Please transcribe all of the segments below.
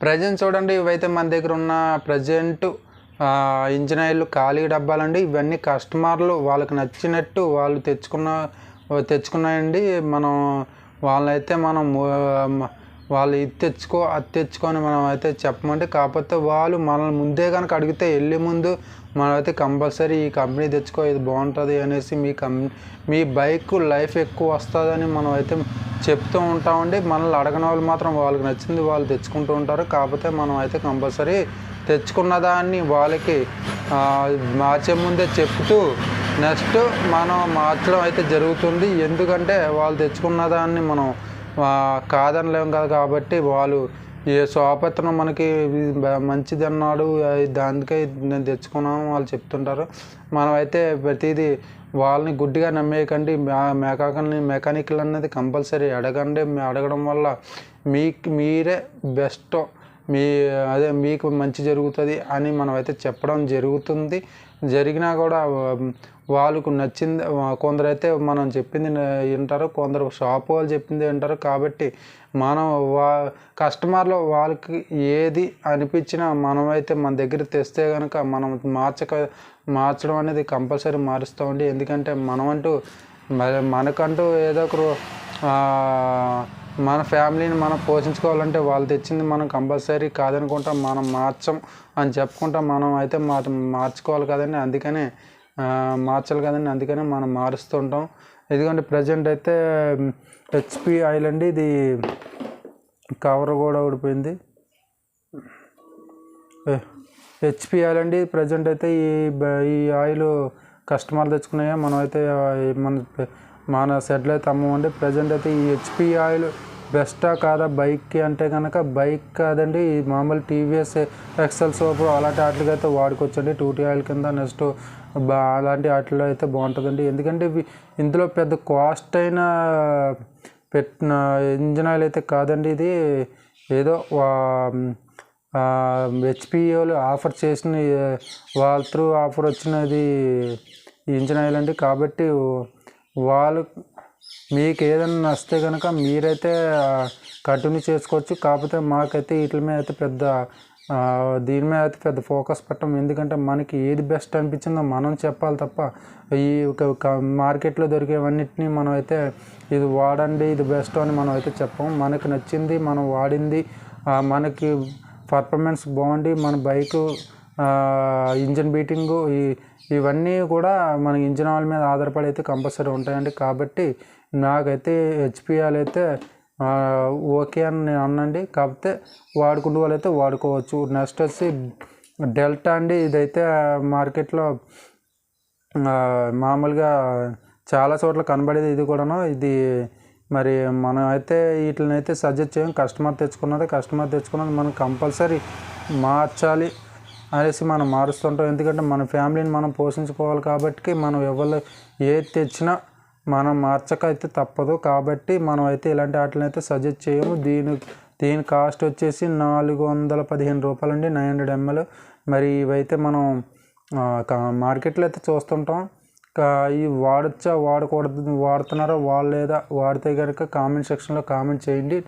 Present చూడండి, ఇవైతే మన దగ్గర ఉన్న ప్రజెంట్ ఇంజిన్ ఆయిల్ ఖాళీ డబ్బాలండి. ఇవన్నీ కస్టమర్లు వాళ్ళకి నచ్చినట్టు వాళ్ళు తెచ్చుకున్నాయండి. వాళ్ళైతే మనం వాళ్ళు ఇది తెచ్చుకో అది తెచ్చుకొని మనం అయితే చెప్పమండి. కాకపోతే వాళ్ళు మనల్ని ముందే కనుక అడిగితే వెళ్ళే ముందు మనమైతే కంపల్సరీ ఈ కంపెనీ తెచ్చుకో, ఇది బాగుంటుంది అనేసి మీ బైక్ లైఫ్ ఎక్కువ వస్తుందని మనం అయితే చెప్తూ ఉంటామండి. మనల్ని అడగని వాళ్ళు మాత్రం వాళ్ళకి నచ్చింది వాళ్ళు తెచ్చుకుంటూ ఉంటారు. కాకపోతే మనం అయితే కంపల్సరీ తెచ్చుకున్న దాన్ని వాళ్ళకి మార్చే ముందే చెప్తూ నెక్స్ట్ మనం మార్చడం అయితే జరుగుతుంది. ఎందుకంటే వాళ్ళు తెచ్చుకున్న దాన్ని మనం కాదనలేము కదా. కాబట్టి వాళ్ళు ఏ షాప్ అతను మనకి మంచిది అన్నాడు, దానికే నేను తెచ్చుకున్నాను వాళ్ళు చెప్తుంటారు. మనమైతే ప్రతిదీ వాళ్ళని గుడ్డిగా నమ్మేయకండి. మెకానికల్ అనేది కంపల్సరీ అడగండి. అడగడం వల్ల మీరే బెస్ట్, మీకు మంచి జరుగుతుంది అని మనమైతే చెప్పడం జరుగుతుంది. జరిగినా కూడా వాళ్ళకు నచ్చింది. కొందరైతే మనం చెప్పింది వింటారు, కొందరు షాప్ వాళ్ళు చెప్పింది వింటారు. కాబట్టి మనం కస్టమర్లు వాళ్ళకి ఏది అనిపించినా మనమైతే మన దగ్గర తెస్తే కనుక మనం మార్చడం అనేది కంపల్సరీ మారుస్తామండి. ఎందుకంటే మనకంటూ ఏదో ఒక మన ఫ్యామిలీని మనం పోషించుకోవాలంటే వాళ్ళు తెచ్చింది మనం కంపల్సరీ కాదనుకుంటాం, మనం మార్చం అని చెప్పుకుంటాం. మనం అయితే మార్చుకోవాలి కదండి, అందుకనే మార్చాలి కదండి, అందుకనే మనం మారుస్తుంటాం. ఎందుకంటే ప్రజెంట్ అయితే హెచ్పి ఆయిల్ అండి. ఇది కవర్ కూడా ఊడిపోయింది. హెచ్పి ఆయిల్ అండి. ప్రజెంట్ అయితే ఈ ఆయిల్ కస్టమర్లు తెచ్చుకున్నాయా, మనం అయితే మన షెడ్లో అయితే అమ్మమండి. ప్రజెంట్ అయితే ఈ హెచ్పి ఆయిల్ బెస్టా కాదా బైక్కి అంటే కనుక బైక్ కాదండి. ఈ మామూలు టీవీఎస్ ఎక్సెల్ సోపు అలాంటి వాటికి అయితే వాడుకోవచ్చండి. 2T ఆయిల్ కింద నెక్స్ట్ అలాంటి వాటిలో అయితే బాగుంటుందండి. ఎందుకంటే ఇందులో పెద్ద కాస్ట్ అయిన పెట్టిన ఇంజిన్ ఆయిల్ అయితే కాదండి. ఇది ఏదో హెచ్పి వాళ్ళు ఆఫర్ చేసిన వాళ్ళ త్రూ ఆఫర్ వచ్చినది ఇంజిన్ ఆయిల్ అండి. కాబట్టి మీకు ఏదైనా నచ్చితే కనుక మీరైతే కంటిన్యూ చేసుకోవచ్చు. కాకపోతే మాకైతే వీటి మీద అయితే దీని మీద అయితే పెద్ద ఫోకస్ పెట్టం. ఎందుకంటే మనకి ఏది బెస్ట్ అనిపించిందో మనం చెప్పాలి తప్ప ఈ మార్కెట్లో దొరికేవన్నిటిని మనం అయితే ఇది వాడండి ఇది బెస్ట్ అని మనం అయితే చెప్పాము. మనకు నచ్చింది మనం వాడింది, మనకి పర్ఫార్మెన్స్ బాగుండి మన బైకు ఇంజిన్ బీటింగు ఇవన్నీ కూడా మన ఇంజిన్ ఆయిల్ మీద ఆధారపడి అయితే కంపల్సరీ ఉంటాయండి. కాబట్టి నాకైతే హెచ్పి ఆయిల్ అయితే ఓకే అని నేను అన్నండి. కాకపోతే వాడుకునే వాళ్ళు అయితే వాడుకోవచ్చు. నెక్స్ట్ వచ్చి డెల్టా అండి. ఇదైతే మార్కెట్లో మామూలుగా చాలా చోట్ల కనబడేది. ఇది కూడాను ఇది మరి మనం అయితే వీటిని అయితే సజెస్ట్ చేయం. కస్టమర్ తెచ్చుకున్నది మనం కంపల్సరీ మార్చాలి అనేసి మనం మారుస్తుంటాం. ఎందుకంటే మన ఫ్యామిలీని మనం పోషించుకోవాలి. కాబట్టి మనం ఎవరు ఏది తెచ్చినా మనం మార్చక అయితే తప్పదు. కాబట్టి మనం అయితే ఇలాంటి వాటిని అయితే సజెస్ట్ చేయము. దీని కాస్ట్ వచ్చేసి 415 రూపాయలండి, 900 ml. మరి ఇవైతే మనం మార్కెట్లో అయితే చూస్తుంటాం. ఇవి వాడచ్చా వాడకూడదు, వాడుతున్నారా లేదా వాడితే కనుక కామెంట్ సెక్షన్లో కామెంట్ చేయండి.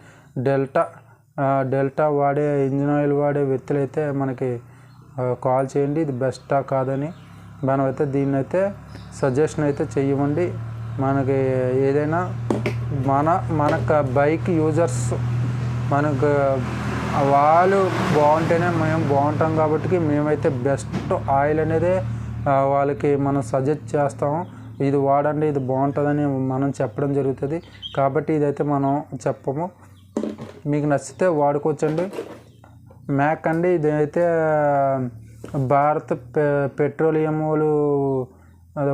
డెల్టా వాడే ఇంజిన్ ఆయిల్ వాడే వ్యక్తులు అయితే మనకి కాల్ చేయండి, ఇది బెస్టా కాదని. మనమైతే దీన్ని అయితే సజెషన్ అయితే చెయ్యమండి. మనకి ఏదైనా మనకు బైక్ యూజర్స్ మనకు వాళ్ళు బాగుంటేనే మేము బాగుంటాం. కాబట్టి మేమైతే బెస్ట్ ఆయిల్ అనేది వాళ్ళకి మనం సజెస్ట్ చేస్తాము. ఇది వాడండి ఇది బాగుంటుందని మనం చెప్పడం జరుగుతుంది. కాబట్టి ఇదైతే మనం చెప్పము, మీకు నచ్చితే వాడుకోవచ్చండి. మ్యాక్ అండి. ఇదైతే భారత్ పెట్రోలియం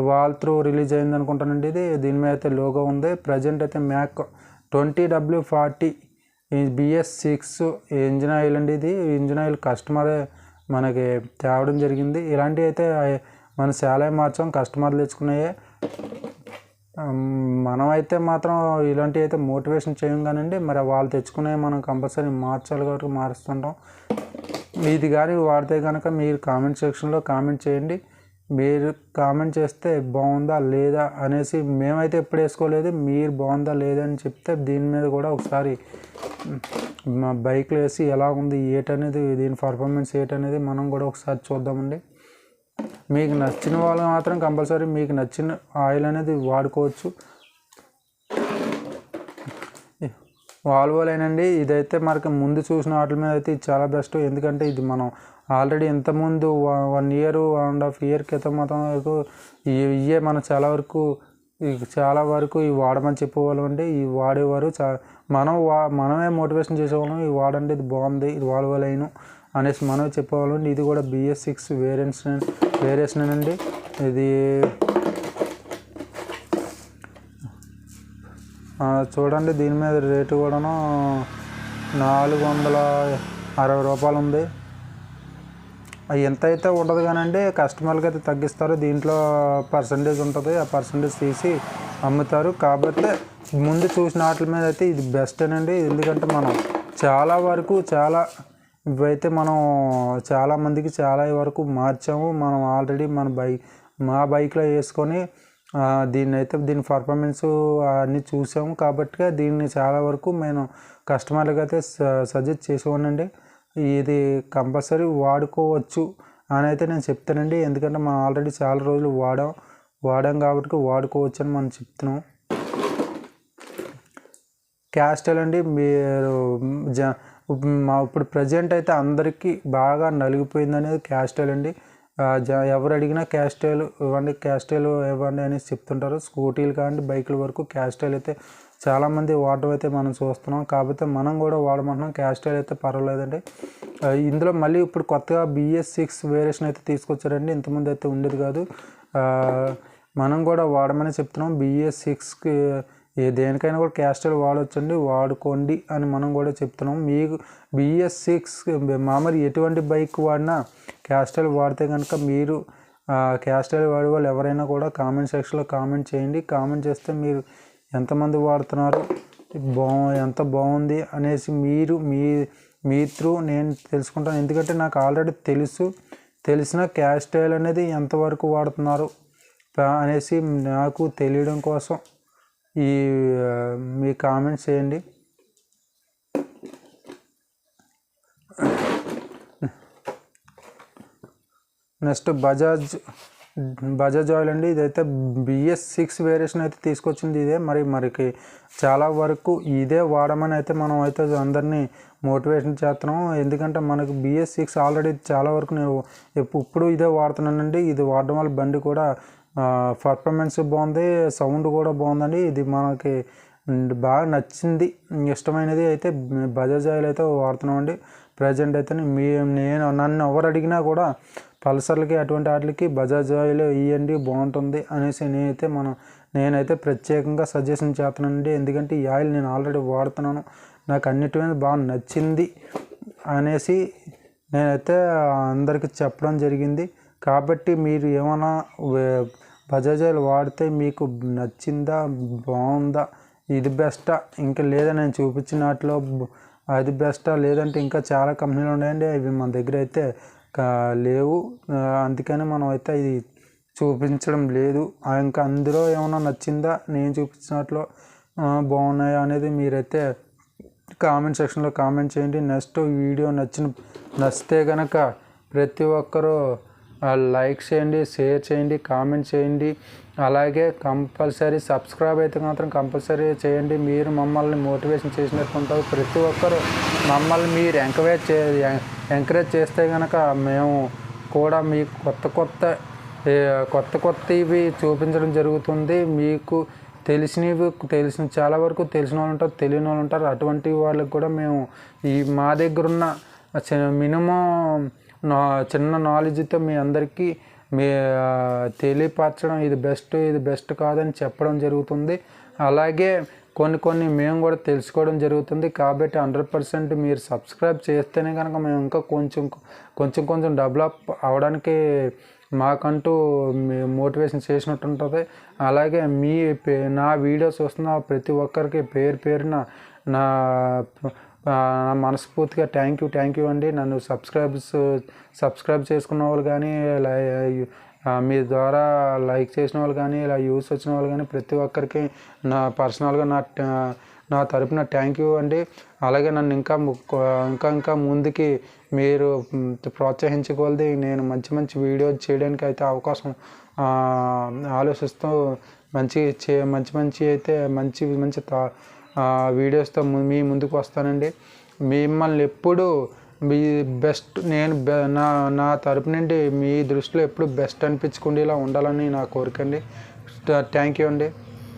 వాళ్ళ త్రూ రిలీజ్ అయింది అనుకుంటానండి. దీని మీద అయితే లోగో ఉంది. ప్రజెంట్ అయితే Mac 20W40 BS6 engine oil అండి. ఇది ఇంజిన్ ఆయిల్ కస్టమరే మనకి తేవడం జరిగింది. ఇలాంటివి అయితే మనం చాలా మార్చాం, కస్టమర్లు తెచ్చుకున్నాయే. మనమైతే మాత్రం ఇలాంటివి అయితే మోటివేషన్ చేయం కానండి. మరి వాళ్ళు తెచ్చుకునేవి మనం కంపల్సరీ మార్చాలి కాబట్టి మారుస్తుంటాం. ఇది కానీ వాడితే కనుక మీరు కామెంట్ సెక్షన్లో కామెంట్ చేయండి. మీరు కామెంట్ చేస్తే బాగుందా లేదా అనేసి, మేమైతే ఎప్పుడు వేసుకోలేదు, మీరు బాగుందా లేదా అని చెప్తే దీని మీద కూడా ఒకసారి మా బైక్లో వేసి ఎలా ఉంది ఏటనేది, దీని పర్ఫార్మెన్స్ ఏటనేది మనం కూడా ఒకసారి చూద్దామండి. మీకు నచ్చిన వాళ్ళు మాత్రం కంపల్సరీ మీకు నచ్చిన ఆయిల్ అనేది వాడుకోవచ్చు. వాల్వోలేనండి, ఇదైతే మనకి ముందు చూసిన వాటి మీద అయితే ఇది చాలా బెస్ట్. ఎందుకంటే ఇది మనం ఆల్రెడీ ఇంతకుముందు 1 year 1.5 year క్రితం మొత్తం వరకు ఇవే మనం చాలా వరకు ఇవి వాడమని చెప్పేవాళ్ళం అండి. ఇవి వాడేవారు మనమే మోటివేషన్ చేసేవాళ్ళం, ఇవి వాడండి ఇది బాగుంది ఇది వాల్వోలైన్ అనేసి మనమే చెప్పేవాళ్ళం. ఇది కూడా BS6 వేరియేషన్ అండి. ఇది చూడండి, దీని మీద రేటు కూడాను 460 రూపాయలు ఉంది. ఎంత అయితే ఉండదు కానండి, కస్టమర్లకి అయితే తగ్గిస్తారు. దీంట్లో పర్సంటేజ్ ఉంటుంది, ఆ పర్సంటేజ్ తీసి అమ్ముతారు. కాబట్టి ముందు చూసిన వాటి మీద అయితే ఇది బెస్టేనండి. ఎందుకంటే మనం ఇవైతే మనం చాలామందికి చాలా వరకు మార్చాము. మనం ఆల్రెడీ మా బైక్లో వేసుకొని దీని పర్ఫార్మెన్స్ అన్నీ చూసాము. కాబట్టి దీన్ని చాలా వరకు నేను కస్టమర్లకు అయితే సజెస్ట్ చేసేవాడినండి. ఇది కంపల్సరీ వాడుకోవచ్చు అని అయితే నేను చెప్తానండి. ఎందుకంటే మనం ఆల్రెడీ చాలా రోజులు వాడాం కాబట్టి వాడుకోవచ్చు అని మనం చెప్తున్నాం. క్యాస్టల్ అండి, మీరు ఇప్పుడు ప్రజెంట్ అయితే అందరికీ బాగా నలిగిపోయింది అనేది క్యాస్టల్ అండి. ఎవరు అడిగినా క్యాస్టైల్ ఇవ్వండి అనేసి చెప్తుంటారు. స్కూటీలు కానీ బైకుల వరకు క్యాస్టైల్ అయితే చాలామంది వాడటం అయితే మనం చూస్తున్నాం. కాకపోతే మనం కూడా వాడమంటున్నాం. క్యాస్టైల్ అయితే పర్వాలేదండి. ఇందులో మళ్ళీ ఇప్పుడు కొత్తగా BS6 వేరియేషన్ అయితే తీసుకొచ్చారండి. ఇంతకుముందు అయితే ఉండేది కాదు. మనం కూడా వాడమని చెప్తున్నాం. BS6కి దేనికైనా కూడా క్యాస్టైల్ వాడవచ్చండి, వాడుకోండి అని మనం కూడా చెప్తున్నాం. మీకు BS6 మామూలు ఎటువంటి బైక్ వాడినా క్యాస్టైల్ వాడితే కనుక మీరు క్యాస్టైల్ వాడే వాళ్ళు ఎవరైనా కూడా కామెంట్ సెక్షన్లో కామెంట్ చేయండి. కామెంట్ చేస్తే మీరు ఎంతమంది వాడుతున్నారు, ఎంత బాగుంది అనేసి మీ త్రూ నేను తెలుసుకుంటాను. ఎందుకంటే నాకు ఆల్రెడీ తెలిసిన క్యాస్టైల్ అనేది ఎంతవరకు వాడుతున్నారు అనేసి నాకు తెలియడం కోసం మీ కామెంట్స్ చేయండి. నెక్స్ట్ బజాజ్ ఆయిల్ అండి. ఇదైతే BS6 వేరియేషన్ అయితే తీసుకొచ్చింది ఇదే. మరికి చాలా వరకు ఇదే వాడమని అయితే మనం అయితే అందరినీ మోటివేషన్ చేస్తున్నాం. ఎందుకంటే మనకు BS6 ఆల్రెడీ చాలా వరకు నేను ఇప్పుడు ఇదే వాడుతున్నానండి. ఇది వాడడం వల్ల బండి కూడా పర్ఫార్మెన్స్ బాగుంది, సౌండ్ కూడా బాగుందండి. ఇది మనకి బాగా నచ్చింది, ఇష్టమైనది అయితే బజాజ్ ఆయిల్ అయితే వాడుతున్నామండి. ప్రజెంట్ అయితే నన్ను ఎవరు అడిగినా కూడా పల్సర్లకి అటువంటి వాటికి బజాజ్ ఆయిల్ ఇవ్వండి బాగుంటుంది అనేసి నేనైతే ప్రత్యేకంగా సజెషన్ చేస్తున్నానండి. ఎందుకంటే ఈ ఆయిల్ నేను ఆల్రెడీ వాడుతున్నాను, నాకు అన్నిటి మీద బాగా నచ్చింది అనేసి నేనైతే అందరికీ చెప్పడం జరిగింది. కాబట్టి మీరు ఏమైనా బజాజ్ ఆయిల్ వాడితే మీకు నచ్చిందా, బాగుందా, ఇది బెస్టా, ఇంకా లేదా నేను చూపించిన వాటిలో అది బెస్టా, లేదంటే ఇంకా చాలా కంపెనీలు ఉన్నాయండి, అవి మన దగ్గర అయితే లేవు. అందుకని మనం అయితే ఇది చూపించడం లేదు. ఇంకా అందులో ఏమైనా నచ్చిందా, నేను చూపించినట్లో బాగున్నాయా అనేది మీరైతే కామెంట్ సెక్షన్లో కామెంట్ చేయండి. నెక్స్ట్ వీడియో నచ్చితే కనుక ప్రతి ఒక్కరూ లైక్ చేయండి, షేర్ చేయండి, కామెంట్ చేయండి. అలాగే కంపల్సరీ సబ్స్క్రైబ్ అయితే మాత్రం కంపల్సరీ చేయండి. మీరు మమ్మల్ని మోటివేషన్ చేసినట్టు ఉంటారు. ప్రతి ఒక్కరు మమ్మల్ని మీరు ఎంకరేజ్ చేస్తే కనుక మేము కూడా మీకు కొత్తవి చూపించడం జరుగుతుంది. మీకు తెలిసిన చాలా వరకు తెలిసిన వాళ్ళు ఉంటారు, తెలియని వాళ్ళు ఉంటారు. అటువంటి వాళ్ళకి కూడా మేము మా దగ్గర ఉన్న మినిమం చిన్న నాలెడ్జ్తో మీ అందరికీ తెలియపరచడం, ఇది బెస్ట్ కాదని చెప్పడం జరుగుతుంది. అలాగే కొన్ని మేము కూడా తెలుసుకోవడం జరుగుతుంది. కాబట్టి 100% మీరు సబ్స్క్రైబ్ చేస్తేనే కనుక మేము ఇంకా కొంచెం డెవలప్ అవడానికి మాకంటూ మోటివేషన్ చేసినట్టు ఉంటుంది. అలాగే నా వీడియోస్ వస్తున్న ప్రతి ఒక్కరికి పేరున నా మనస్ఫూర్తిగా థ్యాంక్ యూ అండి. నన్ను సబ్స్క్రైబ్ చేసుకున్న వాళ్ళు కానీ మీ ద్వారా లైక్ చేసిన వాళ్ళు కానీ ఇలా యూస్ వచ్చిన వాళ్ళు కానీ ప్రతి ఒక్కరికి నా పర్సనల్గా నా తరపున థ్యాంక్ యూ అండి. అలాగే నన్ను ఇంకా ముందుకి మీరు ప్రోత్సహించగలది నేను మంచి మంచి వీడియో చేయడానికి అయితే అవకాశం ఆలోచిస్తూ మంచి వీడియోస్తో మీ ముందుకు వస్తానండి. మిమ్మల్ని ఎప్పుడు మీ బెస్ట్ నా తరపు నుండి మీ దృష్టిలో ఎప్పుడు బెస్ట్ అనిపించుకునేలా ఉండాలని నా కోరిక అండి. థ్యాంక్ యూ అండి.